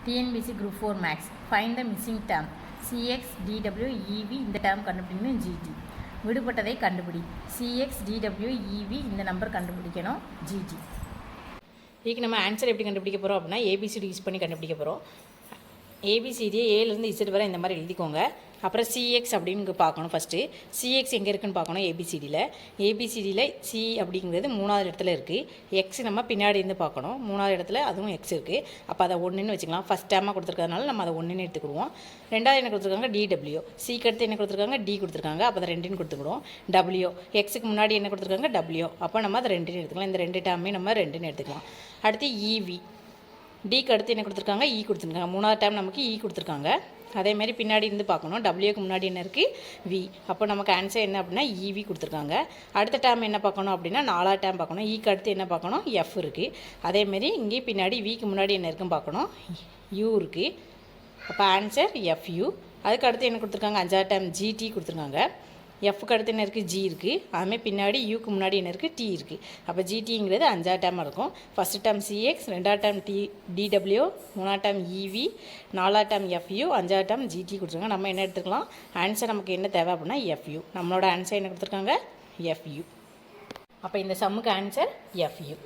TNPSC group 4 maths find the missing term CX DW EV இந்த term கண்டுபிடிக்கணும் GT விடுபட்டதை கண்டுபிடி CX DW EV இந்த number கண்டுபிடிக்கணும் GT. இதுக்கு நம்ம ஆன்சர் எப்படி கண்டுபிடிக்க போகிறோம் அப்படின்னா ஏபிசிடி யூஸ் பண்ணி கண்டுபிடிக்க போகிறோம். ஏபிசிடியை ஏலேருந்து இசட் வரை இந்த மாதிரி எழுதிக்கோங்க. அப்புறம் சிஎக்ஸ் அப்படின்னு பார்க்கணும். ஃபஸ்ட்டு சிஎக்ஸ் எங்கே இருக்குதுன்னு பார்க்கணும். ஏபிசிடியில் சி அப்படிங்கிறது 3வது இடத்துல இருக்குது. எக்ஸ் நம்ம பின்னாடி இருந்து பார்க்கணும். 3வது இடத்துல அதுவும் எக்ஸ் இருக்குது. அப்போ அதை 1ன்னு வச்சுக்கலாம். ஃபஸ்ட் டேமாக கொடுத்துருக்கறதுனால நம்ம அதை 1ன்னு எடுத்துக்கிடுவோம். 2வது என்ன கொடுத்துருக்காங்க டிடபிள்யூ. சிக்கு அடுத்து என்ன கொடுத்துருக்காங்க டி கொடுத்துருக்காங்க. அப்போ அதை 2ன்னு கொடுத்துக்கிடுவோம். டபிள்யூ எக்ஸுக்கு முன்னாடி என்ன கொடுத்துருக்காங்க டபிள்யூ. அப்போ நம்ம அதை 2ன்னு எடுத்துக்கலாம். இந்த 2 டேர்மே நம்ம 2ன்னு எடுத்துக்கலாம். அடுத்து இவி டிக்கு அடுத்து என்ன கொடுத்துருக்காங்க இ கொடுத்துருக்காங்க. 3வது டைம் நமக்கு இ கொடுத்துருக்காங்க. அதேமாதிரி பின்னாடி இருந்து பார்க்கணும். டபிள்யூக்கு முன்னாடி என்ன இருக்குது வி. அப்போ நமக்கு ஆன்சர் என்ன அப்படின்னா இவி கொடுத்துருக்காங்க. அடுத்த டேம் என்ன பார்க்கணும் அப்படின்னா 4வது டேம் பார்க்கணும். ஈக்கு அடுத்து என்ன பார்க்கணும் எஃப் இருக்குது. அதேமாரி இங்கே பின்னாடி விக்கு முன்னாடி என்ன இருக்குன்னு பார்க்கணும் யூ இருக்குது. அப்போ ஆன்சர் எஃப்யூ. அதுக்கு அடுத்து என்ன கொடுத்துருக்காங்க 5வது டேம் ஜிடி கொடுத்துருக்காங்க. எஃப்க்கு அடுத்து என்ன இருக்குது ஜி இருக்குது. அதுமாதிரி பின்னாடி யூக்கு முன்னாடி என்ன இருக்குது டி இருக்குது. அப்போ ஜிடிங்கிறது 5வது டேமாக இருக்கும். ஃபஸ்ட்டு டேம் சிஎக்ஸ், 2வது டேம் டிடபிள்யூ, 3வது டேம் இவி, 4வது டேம் எஃப்யூ, 5வது டேம் ஜிடி கொடுத்துருக்காங்க. நம்ம என்ன எடுத்துக்கலாம் ஆன்சர் நமக்கு என்ன தேவை அப்படின்னா எஃப்யூ. நம்மளோட ஆன்சர் என்ன கொடுத்துருக்காங்க எஃப்யூ. அப்போ இந்த சம்முக்கு ஆன்சர் எஃப்யூ.